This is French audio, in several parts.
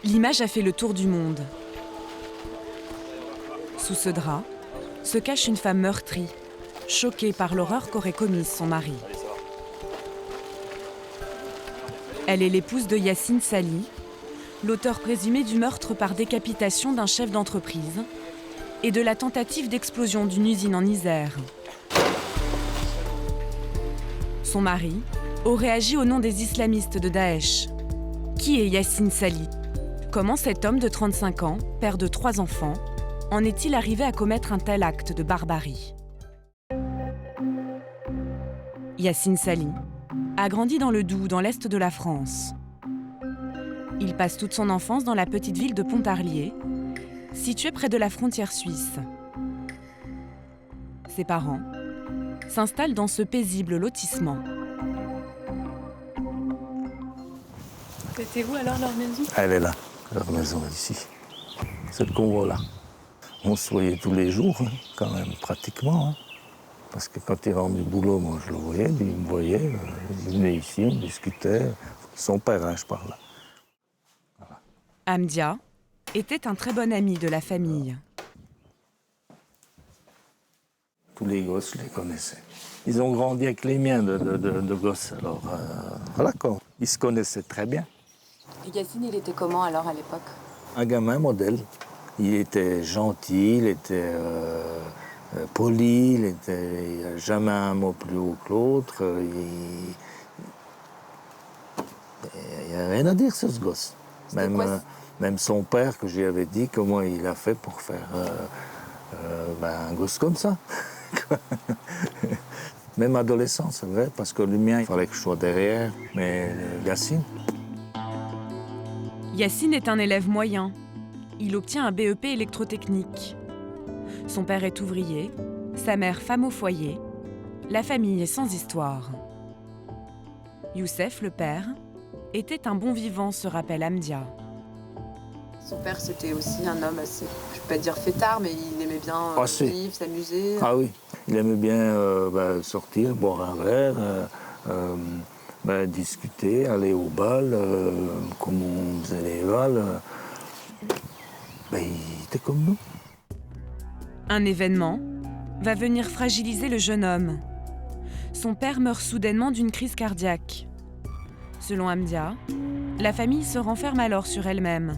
L'image a fait le tour du monde. Sous ce drap se cache une femme meurtrie, choquée par l'horreur qu'aurait commise son mari. Elle est l'épouse de Yacine Sali, l'auteur présumé du meurtre par décapitation d'un chef d'entreprise et de la tentative d'explosion d'une usine en Isère. Son mari aurait agi au nom des islamistes de Daesh. Qui est Yacine Sali? Comment cet homme de 35 ans, père de 3 enfants, en est-il arrivé à commettre un tel acte de barbarie? Yacine Sali a grandi dans le Doubs, dans l'est de la France. Il passe toute son enfance dans la petite ville de Pontarlier, située près de la frontière suisse. Ses parents s'installent dans ce paisible lotissement. C'était où alors leur maison? Elle est là, leur maison ici. Cette qu'on voit là. On se voyait tous les jours, hein, quand même, pratiquement. Hein. Parce que quand il rentre du boulot, moi je le voyais, lui il me voyait, il venait ici, on discutait. Son père, hein, je parle. Voilà. Hamdia était un très bon ami de la famille. Tous les gosses, je les connaissais. Ils ont grandi avec les miens de gosses, alors voilà quoi. Ils se connaissaient très bien. Et Yacine, il était comment alors à l'époque? Un gamin modèle. Il était gentil, il était poli, il n'avait jamais un mot plus haut que l'autre. Il n'y a rien à dire sur ce gosse. Même son père, que j'y avais dit, comment il a fait pour faire un gosse comme ça. Même adolescent, c'est vrai, parce que le mien, il fallait que je sois derrière. Mais Yacine... Yacine est un élève moyen. Il obtient un BEP électrotechnique. Son père est ouvrier, sa mère femme au foyer. La famille est sans histoire. Youssef, le père, était un bon vivant, se rappelle Hamdia. Son père, c'était aussi un homme assez, je ne vais pas dire fêtard, mais il aimait bien vivre, s'amuser. Ah oui, il aimait bien sortir, boire un verre, discuter, aller au bal, comme on faisait les bals. Il était comme nous. Un événement va venir fragiliser le jeune homme. Son père meurt soudainement d'une crise cardiaque. Selon Hamdia, la famille se renferme alors sur elle-même.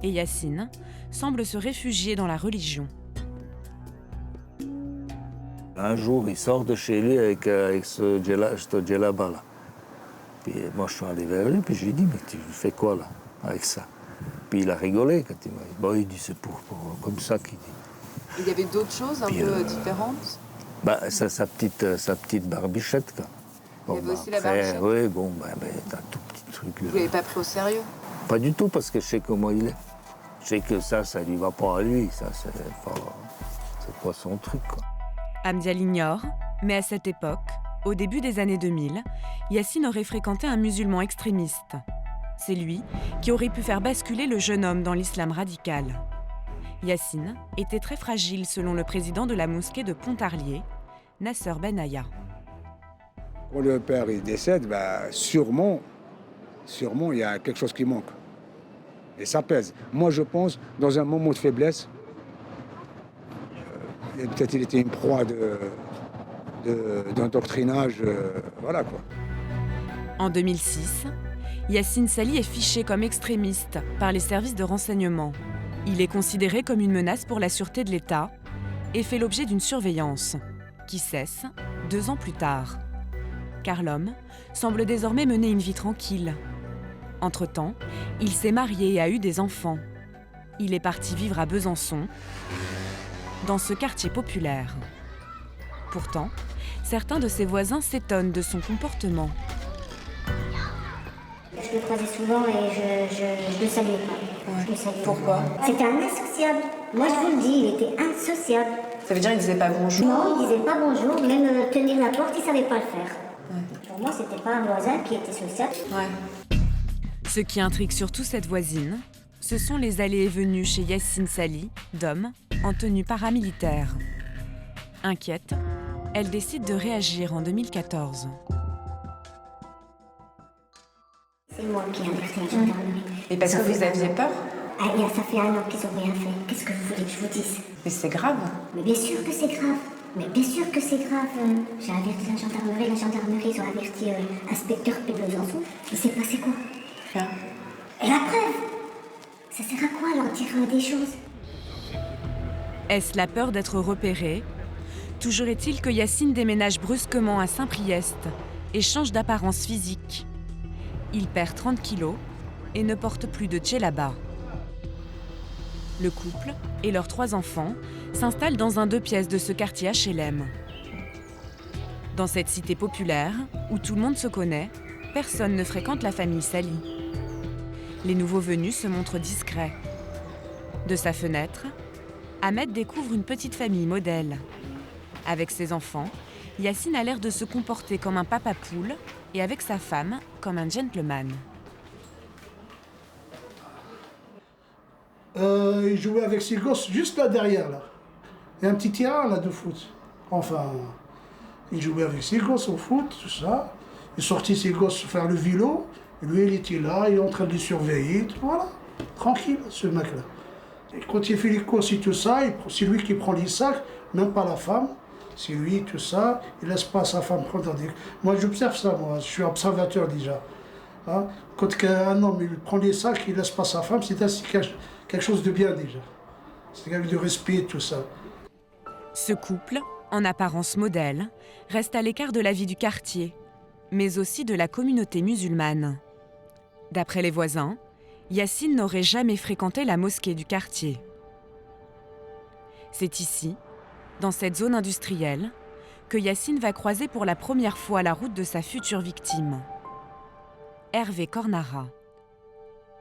Et Yacine semble se réfugier dans la religion. Un jour, il sort de chez lui avec ce djellaba là. Puis moi, je suis allé vers lui, puis je lui ai dit, mais tu fais quoi là, avec ça? Puis il a rigolé quand il m'a dit, il dit, c'est pour comme ça qu'il dit. Il y avait d'autres choses un peu différentes? Sa petite barbichette, quoi. Il y avait aussi la barbichette? Oui, un tout petit truc. Vous ne l'avez pas pris au sérieux? Pas du tout, parce que je sais comment il est. Je sais que ça lui va pas à lui, ça, c'est pas son truc, quoi. Hamdia l'ignore, mais à cette époque, au début des années 2000, Yacine aurait fréquenté un musulman extrémiste. C'est lui qui aurait pu faire basculer le jeune homme dans l'islam radical. Yacine était très fragile selon le président de la mosquée de Pontarlier, Nasser Benaya. Quand le père il décède, sûrement, il y a quelque chose qui manque. Et ça pèse. Moi, je pense, dans un moment de faiblesse, peut-être il était une proie d'un doctrinage, voilà quoi. En 2006, Yacine Sali est fiché comme extrémiste par les services de renseignement. Il est considéré comme une menace pour la sûreté de l'État et fait l'objet d'une surveillance qui cesse 2 ans plus tard. Car l'homme semble désormais mener une vie tranquille. Entre-temps, il s'est marié et a eu des enfants. Il est parti vivre à Besançon, dans ce quartier populaire. Pourtant, certains de ses voisins s'étonnent de son comportement. Je le croisais souvent et je le saluais pas. Ouais. Je le saluais. Pourquoi? C'était un insociable. Moi, je vous le dis, il était insociable. Ça veut dire qu'il ne disait pas bonjour? Non, il disait pas bonjour, même tenir la porte, il savait pas le faire. Ouais. Pour moi, c'était pas un voisin qui était sociable. Ouais. Ce qui intrigue surtout cette voisine, ce sont les allées et venues chez Yacine Sali d'hommes en tenue paramilitaire. Inquiète, elle décide de réagir en 2014. C'est moi qui ai alerté la gendarmerie. Et parce que vous aviez peur? Ah, et ça fait 1 an qu'ils ont rien fait. Qu'est-ce que vous voulez que je vous dise? Mais c'est grave. Mais bien sûr que c'est grave. Mais bien sûr que c'est grave. J'ai averti la gendarmerie, ils ont averti l'inspecteur P. Besançon. Il s'est passé quoi? Rien. Et la preuve? Ça sert à quoi leur dire des choses? Est-ce la peur d'être repéré? Toujours est-il que Yacine déménage brusquement à Saint-Priest et change d'apparence physique. Il perd 30 kilos et ne porte plus de djellaba. Le couple et leurs 3 enfants s'installent dans un 2 pièces de ce quartier HLM. Dans cette cité populaire, où tout le monde se connaît, personne ne fréquente la famille Sali. Les nouveaux venus se montrent discrets. De sa fenêtre, Ahmed découvre une petite famille modèle. Avec ses enfants, Yacine a l'air de se comporter comme un papa poule et avec sa femme comme un gentleman. Il jouait avec ses gosses juste là derrière, là. Il y a un petit terrain là de foot. Enfin, il jouait avec ses gosses au foot, tout ça. Il sortait ses gosses faire le vélo. Et lui, il était là, il est en train de les surveiller. Voilà, tranquille, ce mec-là. Et quand il fait les courses et tout ça, c'est lui qui prend les sacs, même pas la femme. C'est lui, tout ça. Il laisse pas sa femme prendre des... Moi, j'observe ça, moi. Je suis observateur déjà. Hein? Quand un homme il prend les sacs, il laisse pas sa femme, c'est quelque chose de bien déjà. C'est quelque chose de respect, tout ça. Ce couple, en apparence modèle, reste à l'écart de la vie du quartier, mais aussi de la communauté musulmane. D'après les voisins, Yacine n'aurait jamais fréquenté la mosquée du quartier. C'est ici, dans cette zone industrielle, que Yacine va croiser pour la première fois la route de sa future victime. Hervé Cornara.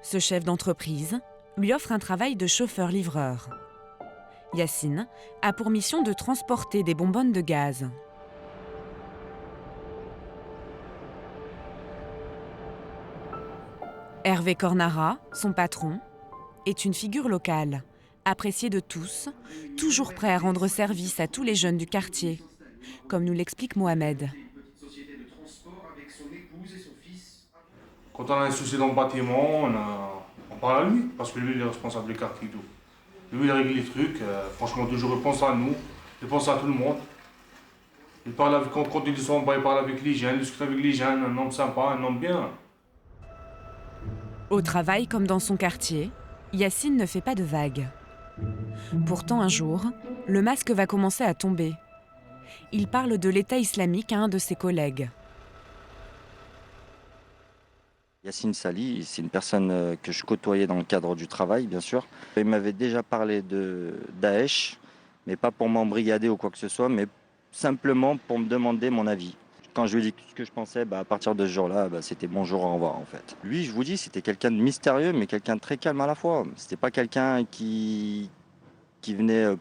Ce chef d'entreprise lui offre un travail de chauffeur-livreur. Yacine a pour mission de transporter des bonbonnes de gaz. Hervé Cornara, son patron, est une figure locale, appréciée de tous, toujours prêt à rendre service à tous les jeunes du quartier, comme nous l'explique Mohamed. Quand on a un souci dans le bâtiment, on parle à lui, parce que lui, il est responsable du quartier et tout. Lui, il règle les trucs, franchement, toujours, il pense à nous, il pense à tout le monde. Il parle avec, quand il descend en bas, il parle avec les jeunes, il discute avec les jeunes, un homme sympa, un homme bien. Au travail comme dans son quartier, Yacine ne fait pas de vagues. Pourtant, un jour, le masque va commencer à tomber. Il parle de l'État islamique à un de ses collègues. Yacine Sali, c'est une personne que je côtoyais dans le cadre du travail, bien sûr. Il m'avait déjà parlé de Daesh, mais pas pour m'embrigader ou quoi que ce soit, mais simplement pour me demander mon avis. Quand je lui ai dit ce que je pensais, à partir de ce jour-là, c'était bonjour, au revoir en fait. Lui, je vous dis, c'était quelqu'un de mystérieux, mais quelqu'un de très calme à la fois. C'était pas quelqu'un qui venait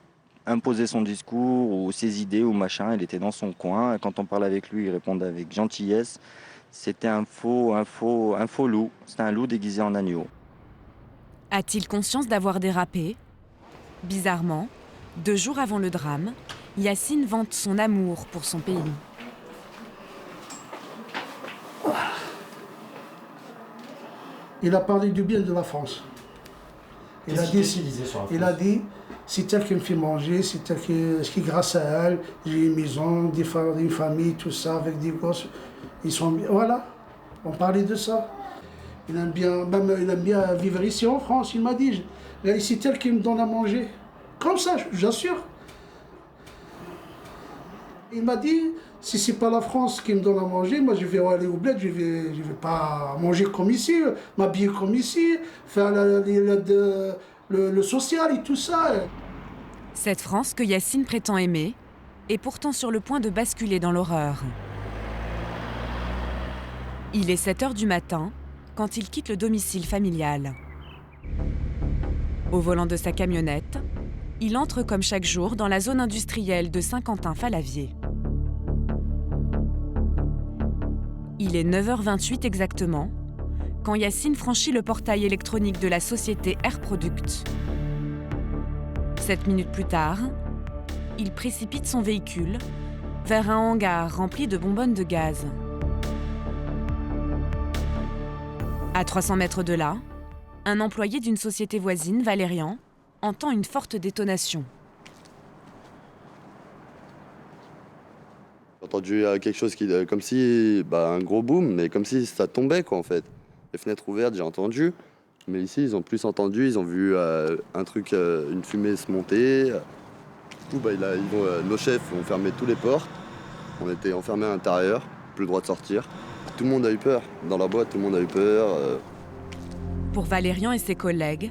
imposer son discours ou ses idées ou machin. Il était dans son coin. Quand on parlait avec lui, il répondait avec gentillesse. C'était un faux loup. C'était un loup déguisé en agneau. A-t-il conscience d'avoir dérapé? Bizarrement, 2 jours avant le drame, Yacine vante son amour pour son pays. Il a parlé du bien de la France. Il a dit, c'est elle qui me fait manger, c'est elle qui grâce à elle, j'ai une maison, une famille, tout ça, avec des gosses. Ils sont bien, voilà, on parlait de ça. Il aime bien vivre ici en France, il m'a dit. C'est elle qui me donne à manger. Comme ça, j'assure. Il m'a dit, si c'est pas la France qui me donne à manger, moi je vais aller au bled, je vais pas manger comme ici, m'habiller comme ici, faire le social et tout ça. Cette France que Yacine prétend aimer est pourtant sur le point de basculer dans l'horreur. Il est 7h du matin quand il quitte le domicile familial. Au volant de sa camionnette, il entre comme chaque jour dans la zone industrielle de Saint-Quentin-Fallavier. Il est 9h28 exactement quand Yacine franchit le portail électronique de la société Air Product. 7 minutes plus tard, il précipite son véhicule vers un hangar rempli de bonbonnes de gaz. À 300 mètres de là, un employé d'une société voisine, Valérian, entend une forte détonation. J'ai entendu quelque chose comme si, un gros boom, mais comme si ça tombait quoi en fait. Les fenêtres ouvertes, j'ai entendu, mais ici ils ont plus entendu, ils ont vu un truc, une fumée se monter. Du coup, nos chefs ont fermé toutes les portes, on était enfermés à l'intérieur, plus le droit de sortir. Tout le monde a eu peur, dans la boîte tout le monde a eu peur. Pour Valérian et ses collègues,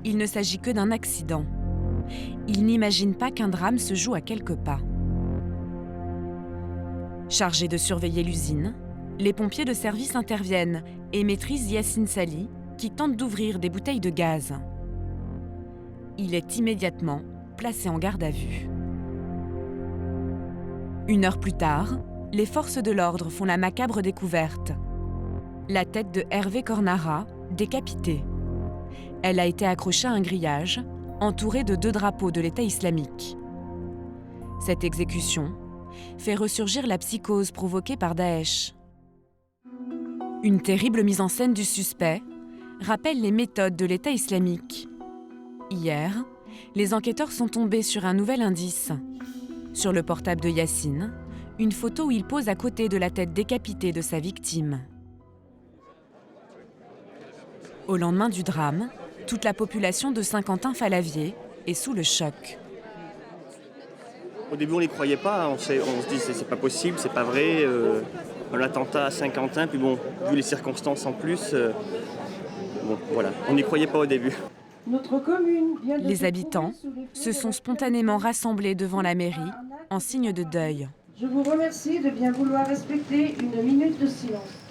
il ne s'agit que d'un accident. Ils n'imaginent pas qu'un drame se joue à quelques pas. Chargés de surveiller l'usine, les pompiers de service interviennent et maîtrisent Yassine Sali, qui tente d'ouvrir des bouteilles de gaz. Il est immédiatement placé en garde à vue. 1 heure plus tard, les forces de l'ordre font la macabre découverte. La tête de Hervé Cornara, décapitée. Elle a été accrochée à un grillage, entourée de 2 drapeaux de l'État islamique. Cette exécution fait ressurgir la psychose provoquée par Daesh. Une terrible mise en scène du suspect rappelle les méthodes de l'État islamique. Hier, les enquêteurs sont tombés sur un nouvel indice. Sur le portable de Yassine, une photo où il pose à côté de la tête décapitée de sa victime. Au lendemain du drame, toute la population de Saint-Quentin-Fallavier est sous le choc. Au début, on n'y croyait pas. On se dit c'est pas possible, c'est pas vrai. L'attentat à Saint-Quentin, puis bon, vu les circonstances en plus, voilà, on n'y croyait pas au début. Notre commune vient de les habitants se sont spontanément rassemblés devant la mairie en signe de deuil. Je vous remercie de bien vouloir respecter 1 minute de silence.